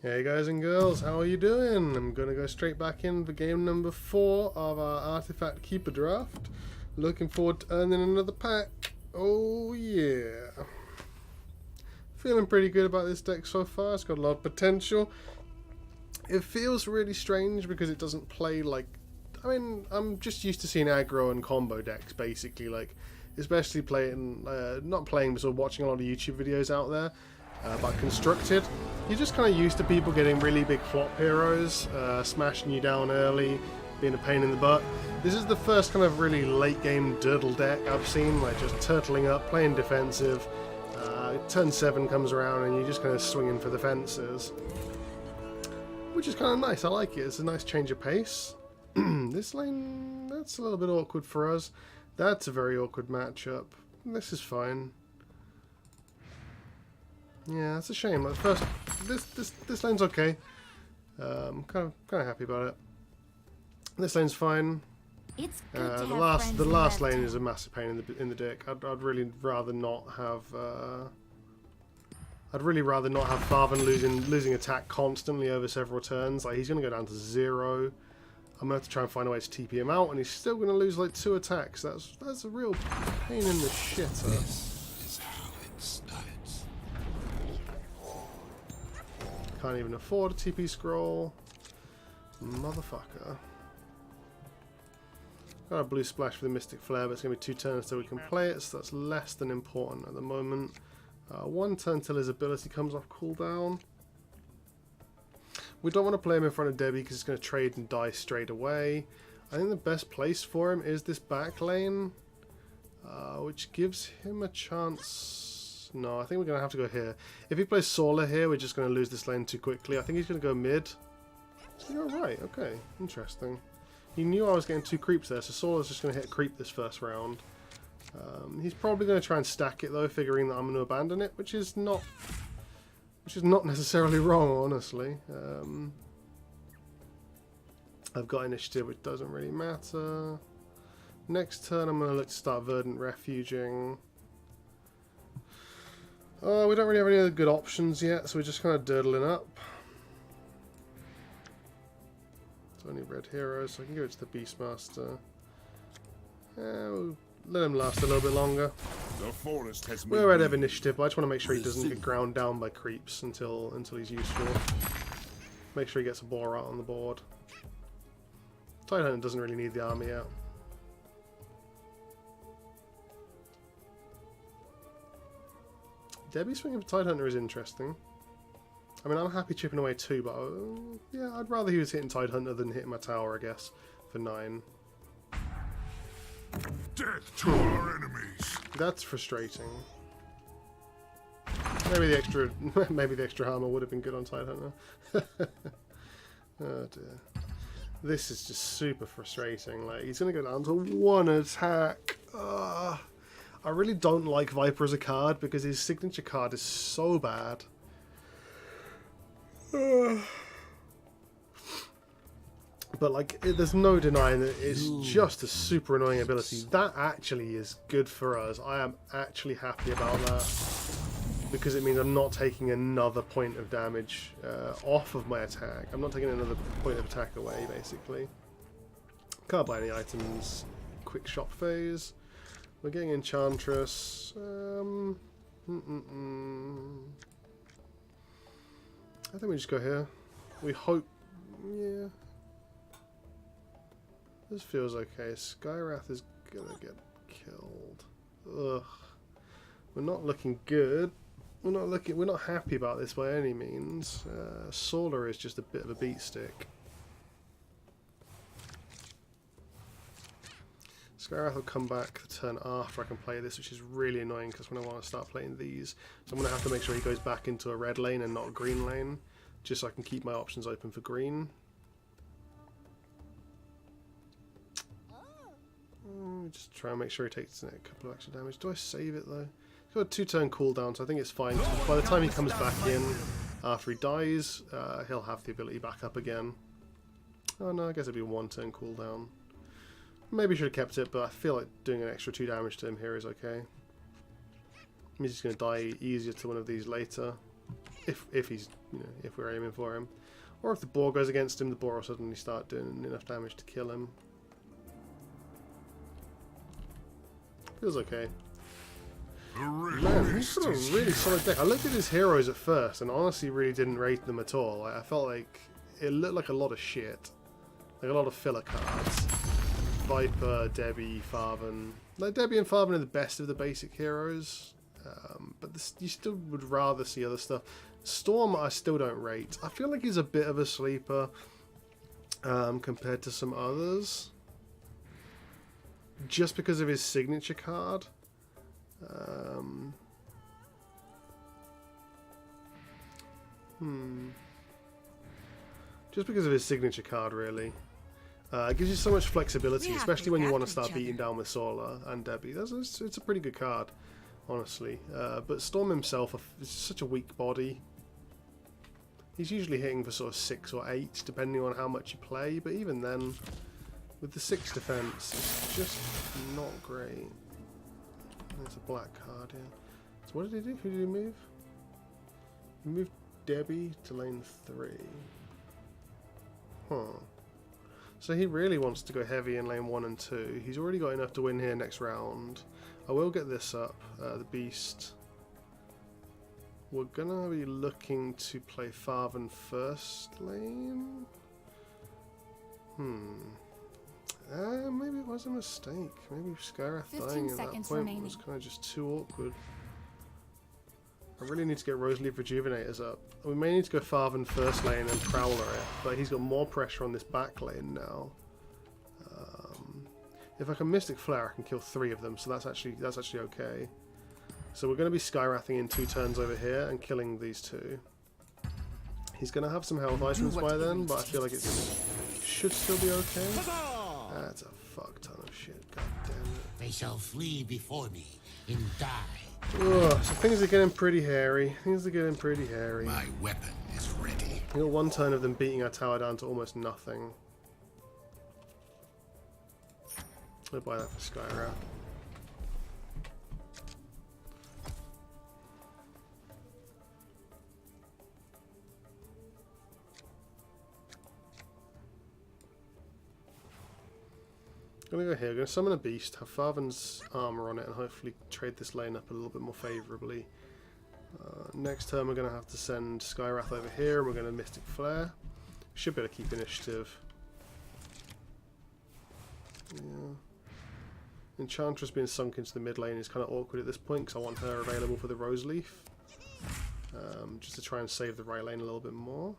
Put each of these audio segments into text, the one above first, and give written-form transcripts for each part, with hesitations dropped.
Hey guys and girls, how are you doing? I'm going to go straight back in for game number 4 of our Artifact Keeper draft. Looking forward to earning another pack. Oh yeah. Feeling pretty good about this deck so far. It's got a lot of potential. It feels really strange because it doesn't play like... I mean, I'm just used to seeing aggro and combo decks basically, like, especially playing, not playing, but sort of watching a lot of YouTube videos out there about Constructed. You're just kind of used to people getting really big flop heroes, smashing you down early, being a pain in the butt. This is the first kind of really late game dirtle deck I've seen, like just turtling up, playing defensive. Turn 7 comes around and you're just kind of swinging for the fences, which is kind of nice. I like it. It's a nice change of pace. This lane, that's a little bit awkward for us. That's a very awkward matchup. This is fine. Yeah, it's a shame. Like first, this lane's okay. Kind of happy about it. This lane's fine. It's good to the last lane is a massive pain in the dick. I'd really rather not have. I'd really rather not have Farvhan losing attack constantly over several turns. Like he's gonna go down to 0. I'm gonna have to try and find a way to TP him out, and he's still gonna lose like 2 attacks. That's a real pain in the shitter. This is how it starts. Can't even afford a TP scroll, motherfucker. Got a blue splash for the Mystic Flare, but it's gonna be 2 turns till we can play it, so that's less than important at the moment. 1 turn till his ability comes off cooldown. We don't want to play him in front of Debbi because he's going to trade and die straight away. I think the best place for him is this back lane, which gives him a chance. No, I think we're going to have to go here. If he plays Sorla here, we're just going to lose this lane too quickly. I think he's going to go mid. You're right, okay, interesting. He knew I was getting 2 creeps there, so Sorla's just going to hit a creep this first round. He's probably going to try and stack it though, figuring that I'm going to abandon it, which is not necessarily wrong, honestly. I've got initiative, which doesn't really matter. Next turn, I'm going to look to start Verdant Refuging. We don't really have any other good options yet, so we're just kind of dirtling up. It's only red heroes, so I can give it to the Beastmaster. We'll let him last a little bit longer. The forest has We're ahead of initiative, but I just want to make sure he doesn't get ground down by creeps until he's useful. Make sure he gets a ball out on the board. Tidehunter doesn't really need the army out. Debbi swinging for Tidehunter is interesting. I mean, I'm happy chipping away too, but yeah, I'd rather he was hitting Tidehunter than hitting my tower, I guess, for 9. Death to our enemies. That's frustrating. Maybe the extra armor would have been good on Tidehunter. Oh dear. This is just super frustrating. Like he's gonna go down to 1 attack. I really don't like Viper as a card because his signature card is so bad. But like, there's no denying that it's just a super annoying ability. That actually is good for us. I am actually happy about that because it means I'm not taking another point of damage off of my attack. I'm not taking another point of attack away, basically. Can't buy any items. Quick shop phase. We're getting Enchantress. I think we just go here. We hope. Yeah. This feels okay. Skywrath is gonna get killed. Ugh. We're not looking good. We're not happy about this by any means. Sorla is just a bit of a beat stick. Skywrath will come back the turn after I can play this, which is really annoying because when I want to start playing these, so I'm gonna have to make sure he goes back into a red lane and not a green lane, just so I can keep my options open for green. Just try and make sure he takes a couple of extra damage. Do I save it though? He's got a 2-turn cooldown, so I think it's fine. By the time he comes back in, after he dies, he'll have the ability back up again. Oh no, I guess it'd be a 1-turn cooldown. Maybe should have kept it, but I feel like doing an extra 2 damage to him here is okay. He's just going to die easier to one of these later. if he's, you know, if we're aiming for him, or if the boar goes against him, the boar will suddenly start doing enough damage to kill him. Feels okay. Man, he's got a really solid deck. I looked at his heroes at first and honestly really didn't rate them at all. I felt like it looked like a lot of shit. Like a lot of filler cards. Viper, Debbi, Farvhan. Like, Debbi and Farvhan are the best of the basic heroes. But you still would rather see other stuff. Storm I still don't rate. I feel like he's a bit of a sleeper compared to some others. Just because of his signature card. Just because of his signature card, really. It gives you so much flexibility, especially when you want to start beating down with Sorla and Debbi. It's a pretty good card, honestly. But Storm himself is such a weak body. He's usually hitting for sort of 6 or 8, depending on how much you play. But even then, with the 6 defense, it's just not great. There's a black card here. So what did he do? Who did he move? He moved Debbi to lane 3. Huh. So he really wants to go heavy in lane 1 and 2. He's already got enough to win here next round. I will get this up, the Beast. We're gonna be looking to play Farvhan first lane. Maybe it was a mistake. Maybe Skywrath dying at that point was kind of just too awkward. I really need to get Roseleaf Rejuvenators up. We may need to go Farvhan first lane and Prowler it, but he's got more pressure on this back lane now. If I can Mystic Flare, I can kill 3 of them, so that's actually okay. So we're going to be Skywrathing in 2 turns over here and killing these 2. He's going to have some health items by then, but I feel like it should still be okay. That's a fuck ton of shit, god damn it. They shall flee before me and die. Ugh, so things are getting pretty hairy. My weapon is ready. We got 1 turn of them beating our tower down to almost nothing. I'll buy that for Skywrath. I'm going to go here, I'm going to summon a beast, have Farvhan's armor on it, and hopefully trade this lane up a little bit more favourably. Next turn we're going to have to send Skywrath over here, and we're going to Mystic Flare. Should be able to keep initiative. Yeah. Enchantress being sunk into the mid lane is kind of awkward at this point, because I want her available for the Roseleaf. Just to try and save the right lane a little bit more.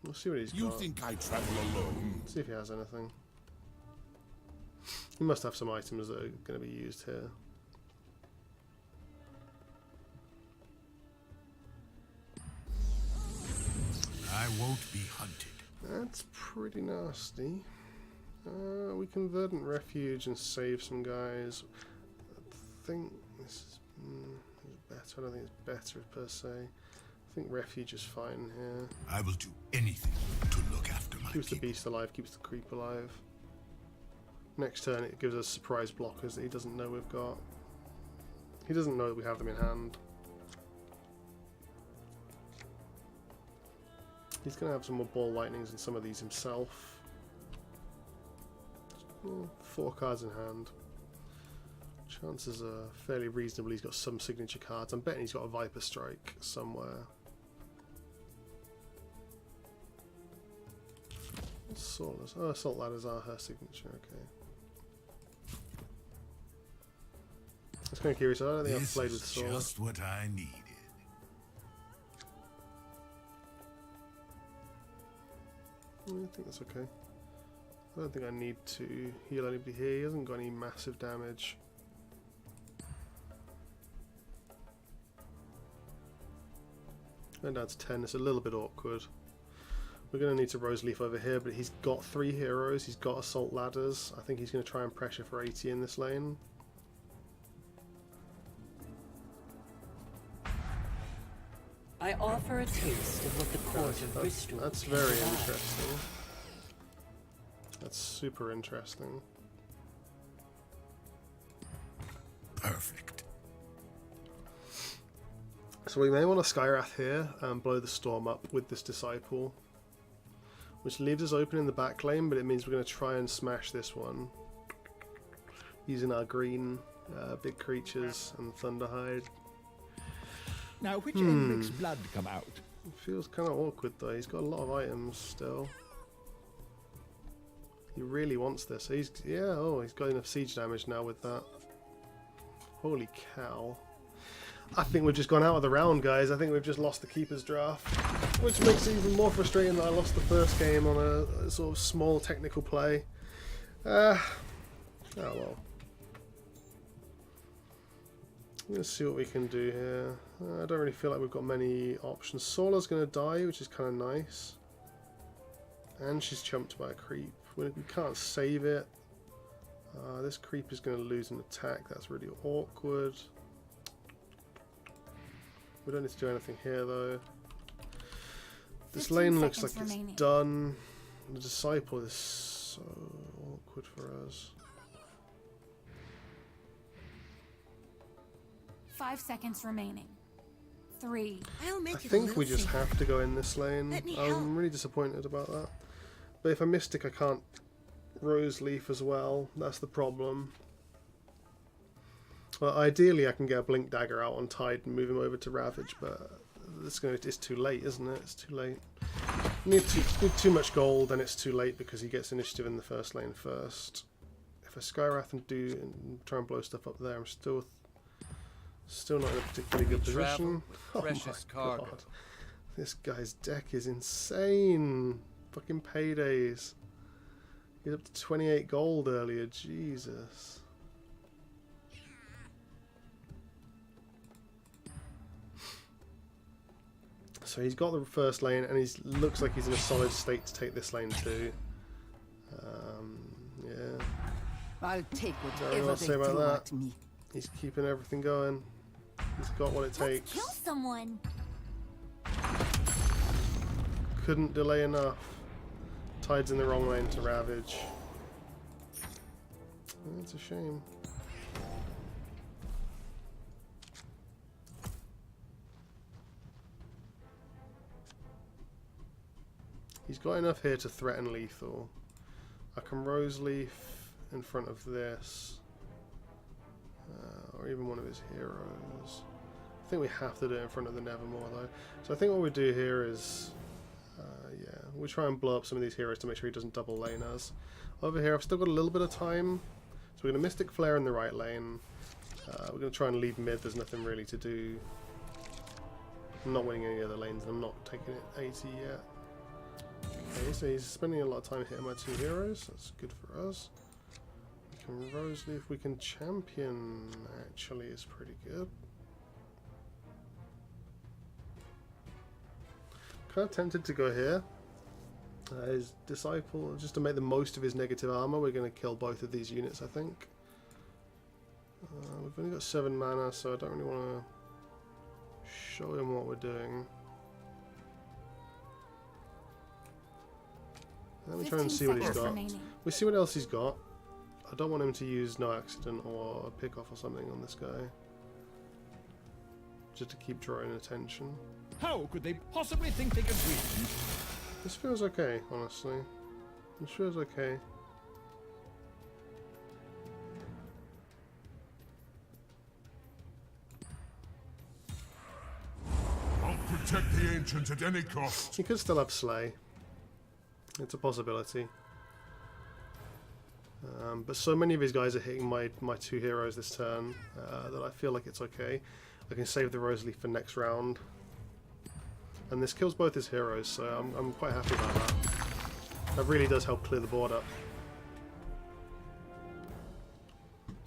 We'll see what he's got. You think I travel alone? See if he has anything. He must have some items that are going to be used here. I won't be hunted. That's pretty nasty. We can Verdant Refuge and save some guys. I think this is better. I don't think it's better per se. I think Refuge is fine here. I will do anything to look after my Keeps the people. beast alive, keeps the creep alive. Next turn it gives us surprise blockers that he doesn't know we've got. He doesn't know that we have them in hand. He's going to have some more ball lightnings and some of these himself. 4 cards in hand. Chances are fairly reasonable he's got some signature cards. I'm betting he's got a Viper Strike somewhere. Sorla's. Oh, Assault Ladders are her signature, okay. That's kind of curious. I don't think I've played with Sorla. Just what I needed. I think that's okay. I don't think I need to heal anybody here. He hasn't got any massive damage. And that's 10. It's a little bit awkward. We're going to need to Roseleaf over here, but he's got 3 heroes. He's got Assault Ladders. I think he's going to try and pressure for 80 in this lane. I offer a taste of what the court of Bristol. That's very interesting. That's super interesting. Perfect. So we may want to Skywrath here and blow the storm up with this Disciple, which leaves us open in the back lane, but it means we're going to try and smash this one using our green big creatures and Thunderhide. Now, which Enric's blood come out? It feels kind of awkward though. He's got a lot of items still. He really wants this. He's he's got enough siege damage now with that. Holy cow. I think we've just gone out of the round, guys. I think we've just lost the Keeper's draft, which makes it even more frustrating that I lost the first game on a sort of small technical play. Oh well. Let's see what we can do here. I don't really feel like we've got many options. Sorla's going to die, which is kind of nice. And she's chumped by a creep. We can't save it. This creep is going to lose an attack. That's really awkward. We don't need to do anything here though. This lane looks like it's done. The Disciple is so awkward for us. 5 seconds remaining. 3. I think we just have to go in this lane. I'm really disappointed about that. But if I Mystic, I can't Rose Leaf as well. That's the problem. Well, ideally I can get a Blink Dagger out on Tide and move him over to Ravage, but it's too late, isn't it? It's too late. Need too much gold, and it's too late because he gets initiative in the first lane first. If I Skywrath and try and blow stuff up there, I'm still not in a particularly good position. Oh my god. This guy's deck is insane. Fucking paydays. He's up to 28 gold earlier. Jesus. So he's got the first lane, and he looks like he's in a solid state to take this lane too. Yeah. I'll take Don't know what to say about that. He's keeping everything going. He's got what it takes. Kill someone. Couldn't delay enough. Tide's in the wrong lane to Ravage. It's a shame. He's got enough here to threaten lethal. I can Rose Leaf in front of this. Or even one of his heroes. I think we have to do it in front of the Nevermore though. So I think what we do here is, we try and blow up some of these heroes to make sure he doesn't double lane us. Over here I've still got a little bit of time. So we're going to Mystic Flare in the right lane. We're going to try and leave mid, there's nothing really to do. I'm not winning any other lanes, and I'm not taking it 80 yet. Okay, so he's spending a lot of time hitting my two heroes, that's good for us. We can Rose Leaf, we can Champion, actually is pretty good. Kind of tempted to go here. His Disciple, just to make the most of his negative armor, we're going to kill both of these units, I think. We've only got 7 mana, so I don't really want to show him what we're doing. Let me try and see what he's got. We see what else he's got. I don't want him to use No Accident or a Pick Off or something on this guy. Just to keep drawing attention. How could they possibly think they could win? This feels okay, honestly. This feels okay. I'll protect the ancients at any cost. He could still have Slay. It's a possibility. But so many of his guys are hitting my two heroes this turn that I feel like it's okay. I can save the Rose Leaf for next round. And this kills both his heroes, so I'm quite happy about that. That really does help clear the board up.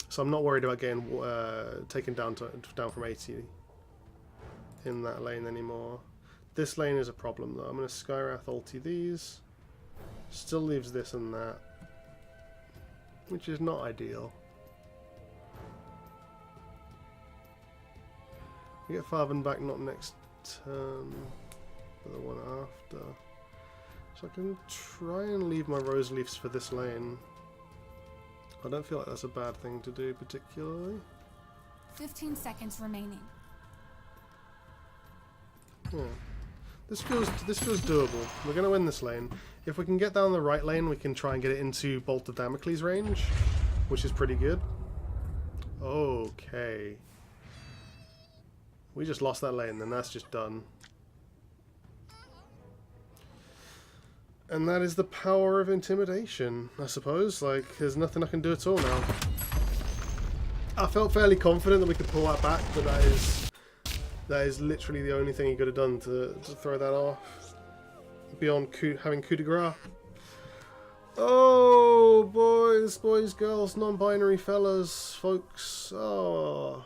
So I'm not worried about getting taken down from 80 in that lane anymore. This lane is a problem though. I'm going to Skywrath ulti these. Still leaves this and that, which is not ideal. We get Farvhan back not next turn, but the one after. So I can try and leave my rose leaves for this lane. I don't feel like that's a bad thing to do particularly. 15 seconds remaining. Yeah. This feels doable. We're going to win this lane. If we can get down the right lane, we can try and get it into Bolt of Damocles range, which is pretty good. Okay. We just lost that lane, then that's just done. And that is the power of intimidation, I suppose. Like, there's nothing I can do at all now. I felt fairly confident that we could pull that back, but that is literally the only thing he could have done to throw that off. Beyond having coup de grace. Oh, boys, girls, non-binary fellas, folks. Oh,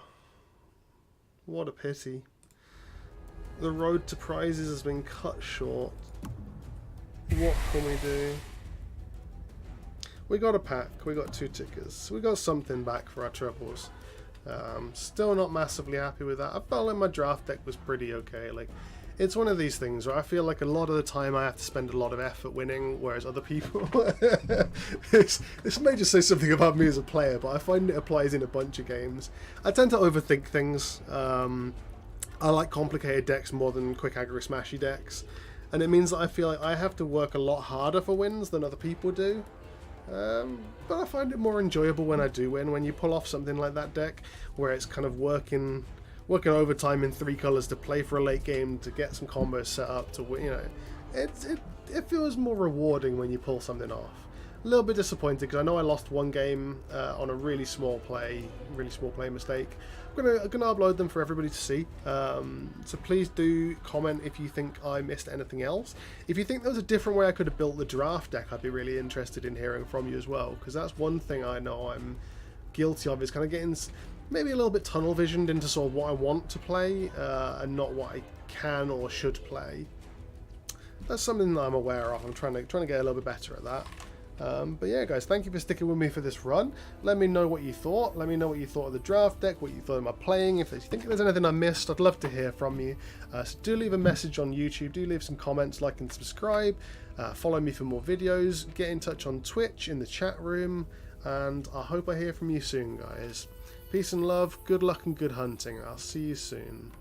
what a pity. The road to prizes has been cut short. What can we do? We got a pack, we got 2 tickers, we got something back for our triples. Still not massively happy with that. I felt like my draft deck was pretty okay. Like, it's one of these things where I feel like a lot of the time I have to spend a lot of effort winning, whereas other people... this may just say something about me as a player, but I find it applies in a bunch of games. I tend to overthink things. I like complicated decks more than quick aggro smashy decks. And it means that I feel like I have to work a lot harder for wins than other people do. But I find it more enjoyable when I do win, when you pull off something like that deck, where it's kind of working overtime in 3 colours to play for a late game, to get some combos set up, to win, you know. It feels more rewarding when you pull something off. A little bit disappointed because I know I lost one game on a really small play mistake. I'm gonna upload them for everybody to see. So please do comment if you think I missed anything else. If you think there was a different way I could have built the draft deck, I'd be really interested in hearing from you as well, because that's one thing I know I'm guilty of, is kind of getting maybe a little bit tunnel visioned into sort of what I want to play and not what I can or should play. That's something that I'm aware of. I'm trying to get a little bit better at that. But yeah, guys, thank you for sticking with me for this run. Let me know what you thought. Let me know what you thought of the draft deck, what you thought of my playing. If you think there's anything I missed, I'd love to hear from you. So do leave a message on YouTube. Do leave some comments, like and subscribe. Follow me for more videos. Get in touch on Twitch in the chat room. And I hope I hear from you soon, guys. Peace and love. Good luck and good hunting. I'll see you soon.